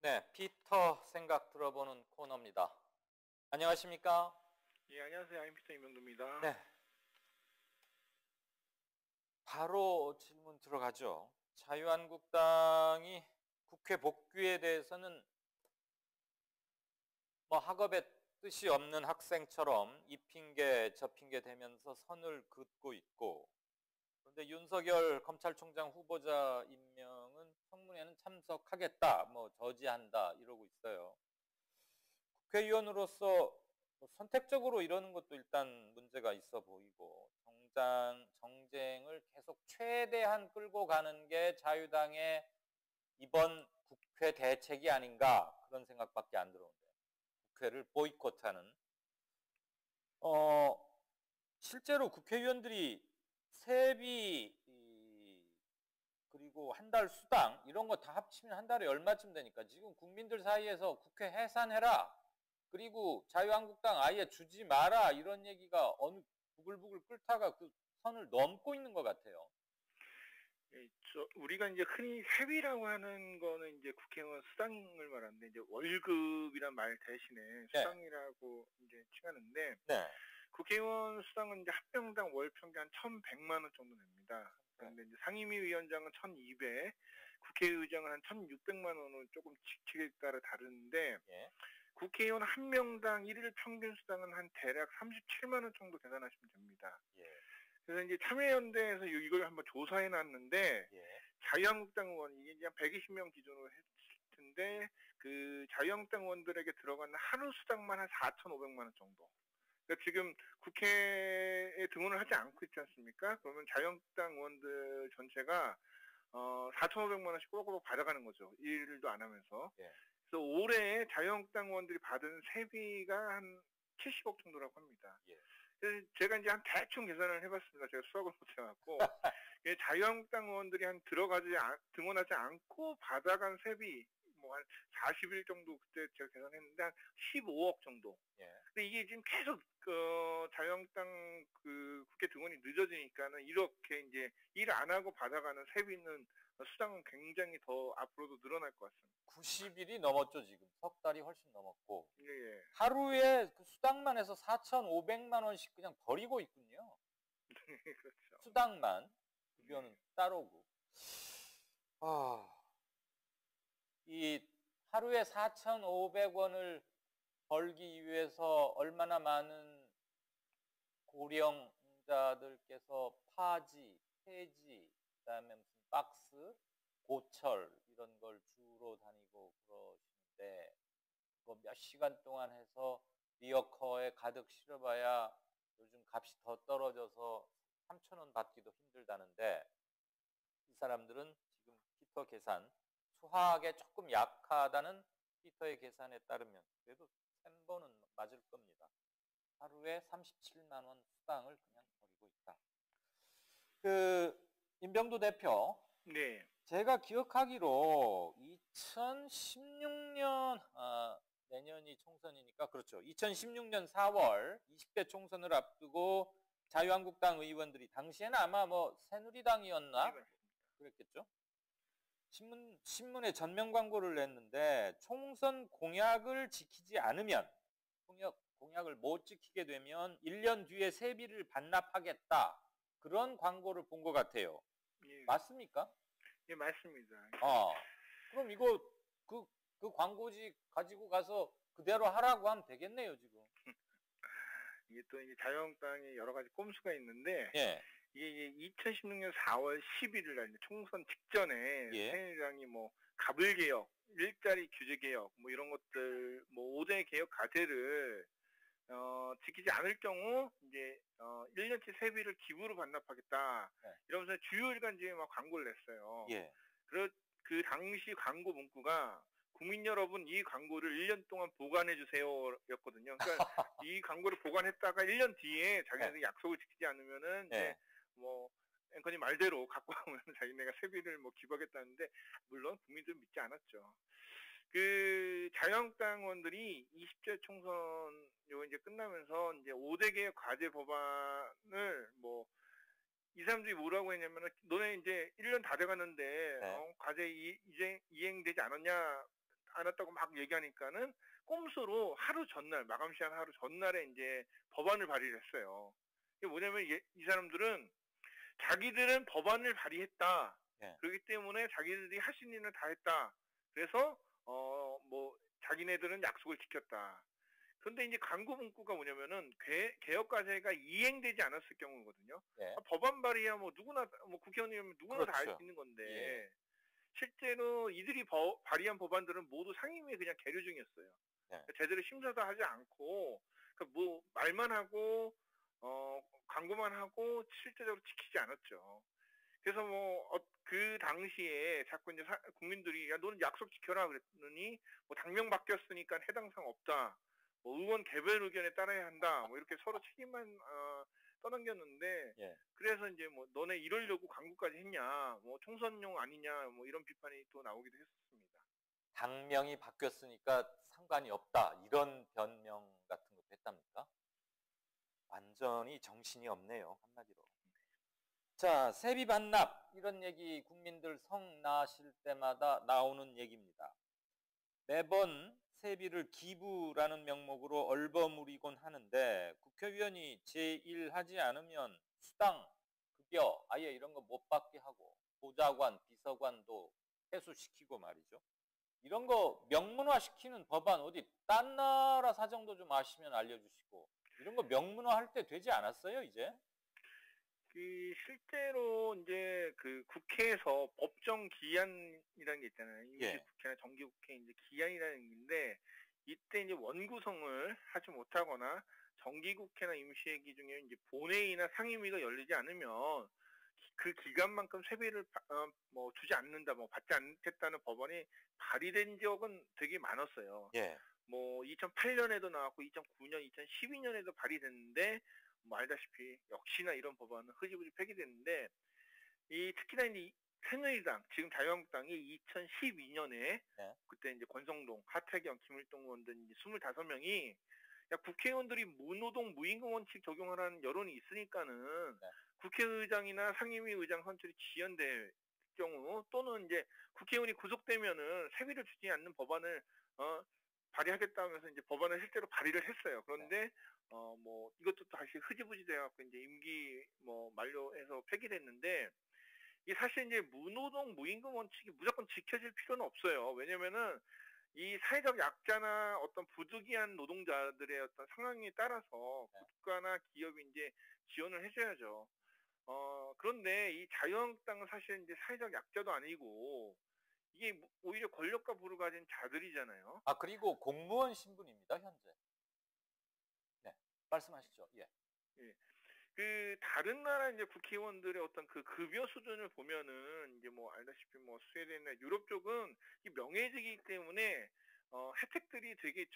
네, 피터 생각 들어보는 코너입니다. 안녕하십니까? 예, 안녕하세요. 아임피터 임명두입니다. 네. 바로 질문 들어가죠. 자유한국당이 국회 복귀에 대해서는 학업에 뜻이 없는 학생처럼 이 핑계 저 핑계 대면서 선을 긋고 있고, 그런데 윤석열 검찰총장 후보자 임명은 청문회는 참석하겠다, 저지한다 이러고 있어요. 국회의원으로서 선택적으로 이러는 것도 일단 문제가 있어 보이고, 정쟁을 계속 최대한 끌고 가는 게 자유당의 이번 국회 대책이 아닌가, 그런 생각밖에 안 들어오는데, 국회를 보이콧하는. 실제로 국회의원들이 세비 그리고 한 달 수당 이런 거 다 합치면 한 달에 얼마쯤 되니까, 지금 국민들 사이에서 국회 해산해라, 그리고 자유한국당 아예 주지 마라, 이런 얘기가 어느 부글부글 끓다가 그 선을 넘고 있는 것 같아요. 예, 우리가 이제 흔히 세비라고 하는 거는 이제 국회의원 수당을 말하는데, 이제 월급이란 말 대신에 수당이라고 이제 칭하는데, 네. 국회의원 수당은 이제 한 명당 월 평균 한 1,100만 원 정도 됩니다. 그런데 이제 상임위 위원장은 1,200, 국회의장은 한 1,600만 원은 조금 직책에 따라 다르는데, 국회의원 한 명당 일일 평균 수당은 한 대략 37만 원 정도 계산하시면 됩니다. 그래서 이제 참여연대에서 이걸 한번 조사해 놨는데, 자유한국당 의원, 이게 이제 한 120명 기준으로 했을 텐데, 그 자유한국당 의원들에게 들어가는 하루 수당만 한 4,500만 원 정도. 그러니까 지금 국회에 등원을 하지 않고 있지 않습니까? 그러면 자유한국당 의원들 전체가 4,500만 원씩 꼬박꼬박 받아가는 거죠. 일도 안 하면서. 그래서 올해 자유한국당 의원들이 받은 세비가 한 70억 정도라고 합니다. 그래서 제가 이제 한 대충 계산을 해봤습니다. 제가 수학을 못해갖고 자유한국당 의원들이 등원하지 않고 받아간 세비 한 40일 정도 그때 제가 계산했는데 한 15억 정도. 근데 이게 지금 계속 자유한국당 국회 등원이 늦어지니까는 이렇게 이제 일 안 하고 받아가는 세비는 수당은 굉장히 더 앞으로도 늘어날 것 같습니다. 90일이 넘었죠, 지금. 석 달이 훨씬 넘었고. 예. 하루에 그 수당만 해서 4,500만 원씩 그냥 버리고 있군요. 그렇죠. 수당만. 급여는 따로고. 이 하루에 4,500원을 벌기 위해서 얼마나 많은 고령자들께서 파지, 폐지, 그다음에 무슨 박스, 고철 이런 걸 주로 다니고 그러시는데, 그거 몇 시간 동안 해서 리어커에 가득 실어봐야 요즘 값이 더 떨어져서 3,000원 받기도 힘들다는데, 이 사람들은 지금 피터 계산, 수학에 조금 약하다는 피터의 계산에 따르면 그래도 3번은 맞을 겁니다. 하루에 37만 원 수당을 그냥 버리고 있다. 임병두 대표. 네. 제가 기억하기로 2016년, 내년이 총선이니까, 그렇죠. 2016년 4월 20대 총선을 앞두고 자유한국당 의원들이, 당시에는 아마 새누리당이었나? 네, 그랬겠죠. 신문에 전면 광고를 냈는데, 총선 공약을 지키지 않으면, 공약을 못 지키게 되면 1년 뒤에 세비를 반납하겠다, 그런 광고를 본 것 같아요. 맞습니까? 예, 맞습니다. 그럼 이거 그 광고지 가지고 가서 그대로 하라고 하면 되겠네요, 지금. 이게 또 이제 자유한국당에 여러 가지 꼼수가 있는데, 이게 2016년 4월 11일 날 총선 직전에 새누리당이 가불개혁, 일자리 규제개혁, 이런 것들, 5대 개혁 과제를 지키지 않을 경우 이제 1년치 세비를 기부로 반납하겠다, 이러면서 주요 일간지에 막 광고를 냈어요. 그 당시 광고 문구가 국민 여러분, 이 광고를 1년 동안 보관해 주세요 였거든요. 그러니까 이 광고를 보관했다가 1년 뒤에 자기네들이 약속을 지키지 않으면은 이제 앵커님 말대로 갖고 오면 자기네가 세비를 기부하겠다는데, 물론 국민들은 믿지 않았죠. 그 자유한국당 의원들이 20대 총선 이제 끝나면서 이제 5대 개혁 과제 법안을 이 사람들이 뭐라고 했냐면은, 너네 이제 1년 다 돼가는데 과제 이행되지 않았냐, 않았다고 막 얘기하니까는 꼼수로 하루 전날, 마감 시한 하루 전날에 이제 법안을 발의를 했어요. 이게 뭐냐면 이 사람들은 자기들은 법안을 발의했다. 예. 그렇기 때문에 자기들이 할 수 있는 일을 다 했다. 그래서 뭐 자기네들은 약속을 지켰다. 그런데 이제 광고 문구가 뭐냐면은 개혁 과제가 이행되지 않았을 경우거든요. 예. 법안 발의야 뭐 누구나 뭐 국회의원이면 누구나 다 할 수 그렇죠. 있는 건데 예. 실제로 이들이 발의한 법안들은 모두 상임위에 그냥 계류 중이었어요. 예. 제대로 심사도 하지 않고 뭐 말만 하고 광고만 하고 실제적으로 지키지 않았죠. 그래서 뭐 그 당시에 자꾸 이제 국민들이 야 너는 약속 지켜라 그랬더니 뭐 당명 바뀌었으니까 해당 사항 없다. 뭐 의원 개별 의견에 따라야 한다. 뭐 이렇게 서로 책임만 떠넘겼는데 예. 그래서 이제 뭐 너네 이러려고 광고까지 했냐, 뭐 총선용 아니냐, 뭐 이런 비판이 또 나오기도 했었습니다. 당명이 바뀌었으니까 상관이 없다. 이런 변명 같은 것도 했답니까? 완전히 정신이 없네요. 한마디로. 자, 세비 반납 이런 얘기 국민들 성 나실 때마다 나오는 얘기입니다. 매번 세비를 기부라는 명목으로 얼버무리곤 하는데 국회의원이 제1하지 않으면 수당, 급여 아예 이런 거 못 받게 하고 보좌관, 비서관도 해소시키고 말이죠. 이런 거 명문화시키는 법안 어디 딴 나라 사정도 좀 아시면 알려주시고 이런 거 명문화할 때 되지 않았어요 이제? 실제로 이제 그 국회에서 법정 기한이라는 게 있잖아요. 예. 임시국회나 정기국회 이제 기한이라는 게 있는데 이때 이제 원구성을 하지 못하거나 정기국회나 임시회기 중에 이제 본회의나 상임위가 열리지 않으면 그 기간만큼 세비를 뭐 주지 않는다, 뭐 받지 않겠다는 법안이 발의된 적은 되게 많았어요. 예. 뭐 2008년에도 나왔고 2009년, 2012년에도 발의됐는데 뭐 알다시피 역시나 이런 법안은 흐지부지 폐기됐는데 특히나 이 새누리당 지금 자유한국당이 2012년에 네. 그때 이제 권성동, 하태경, 김일동 의원 등 25명이 야 국회의원들이 무노동 무임금 원칙 적용하라는 여론이 있으니까는 네. 국회의장이나 상임위 의장 선출이 지연될 경우 또는 이제 국회의원이 구속되면은 세비를 주지 않는 법안을 발의하겠다면서 이제 법안을 실제로 발의를 했어요. 그런데 뭐 이것도 다시 흐지부지 돼갖고 이제 임기 뭐 만료해서 폐기됐는데 이 사실 이제 무노동 무임금 원칙이 무조건 지켜질 필요는 없어요. 왜냐면은 이 사회적 약자나 어떤 부득이한 노동자들의 어떤 상황에 따라서 국가나 기업이 이제 지원을 해줘야죠. 그런데 이 자유한국당은 사실 이제 사회적 약자도 아니고 이게 오히려 권력과 부를 가진 자들이잖아요. 아, 그리고 공무원 신분입니다, 현재. 네, 말씀하시죠. 예. 예. 그 다른 나라 이제 국회의원들의 어떤 그 급여 수준을 보면은 이제 뭐 알다시피 뭐 스웨덴이나 유럽 쪽은 이 명예직이기 때문에 혜택들이 되게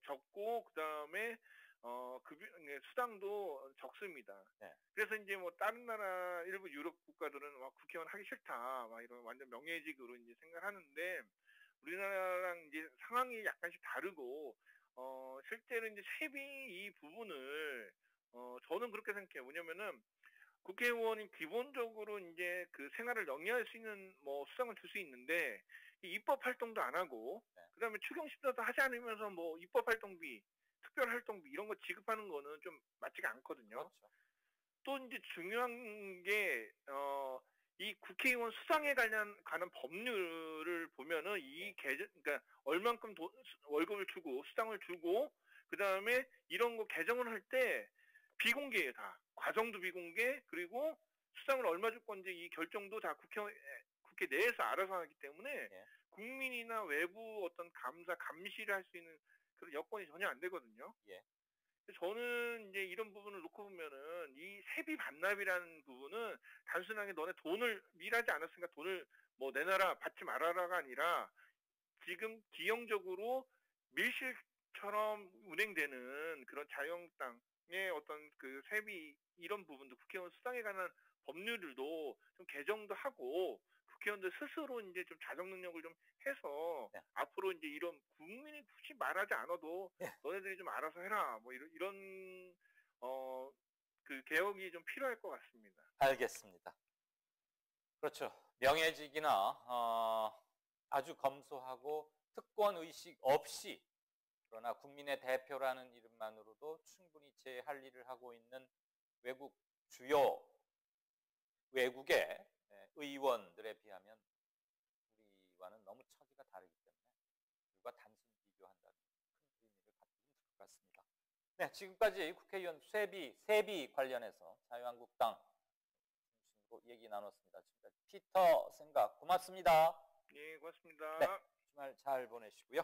적고 그다음에 급여 수당도 적습니다. 네. 그래서 이제 뭐 다른 나라 일부 유럽 국가들은 막 국회의원 하기 싫다 막 이런 완전 명예직으로 이제 생각하는데 우리나라랑 이제 상황이 약간씩 다르고 실제로 이제 세비 이 부분을 저는 그렇게 생각해요. 뭐냐면은 국회의원이 기본적으로 이제 그 생활을 영위할 수 있는 뭐 수당을 줄 수 있는데 이 입법 활동도 안 하고 그다음에 추경 심사도 하지 않으면서 뭐 입법 활동비, 특별 활동비 이런 거 지급하는 거는 좀 맞지가 않거든요. 그렇죠. 또 이제 중요한 게 이 국회의원 수당에 관한 법률을 보면은 그러니까 얼만큼 월급을 주고 수당을 주고 그다음에 이런 거 개정을 할 때 비공개예요, 다. 과정도 비공개, 그리고 수당을 얼마 줄 건지 이 결정도 다 국회 내에서 알아서 하기 때문에 국민이나 외부 어떤 감시를 할 수 있는 그런 여건이 전혀 안 되거든요. 저는 이제 이런 부분을 놓고 보면은 이 세비 반납이라는 부분은 단순하게 너네 돈을 일하지 않았으니까 돈을 뭐 내놔라 받지 말아라가 아니라 지금 기형적으로 밀실처럼 운행되는 그런 자유한국당의 어떤 그 세비 이런 부분도 국회의원 수당에 관한 법률들도 좀 개정도 하고 국회의원들 스스로 이제 좀 자정 능력을 좀 해서 앞으로 이제 이런 국민이 굳이 말하지 않아도 너네들이 좀 알아서 해라 뭐 이런 그 개혁이 좀 필요할 것 같습니다. 알겠습니다. 그렇죠. 명예직이나 아주 검소하고 특권 의식 없이 그러나 국민의 대표라는 이름만으로도 충분히 제 할 일을 하고 있는 주요 외국의 의원들에 비하면 우리와는 너무 처지가 다르기 때문에 우리가 단순 비교한다는 큰 의미를 갖기 힘들 것 같습니다. 네, 지금까지 국회의원 세비 관련해서 자유한국당 중심으로 얘기 나눴습니다. 지금까지 피터 생각 고맙습니다. 예, 고맙습니다. 네, 주말 잘 보내시고요.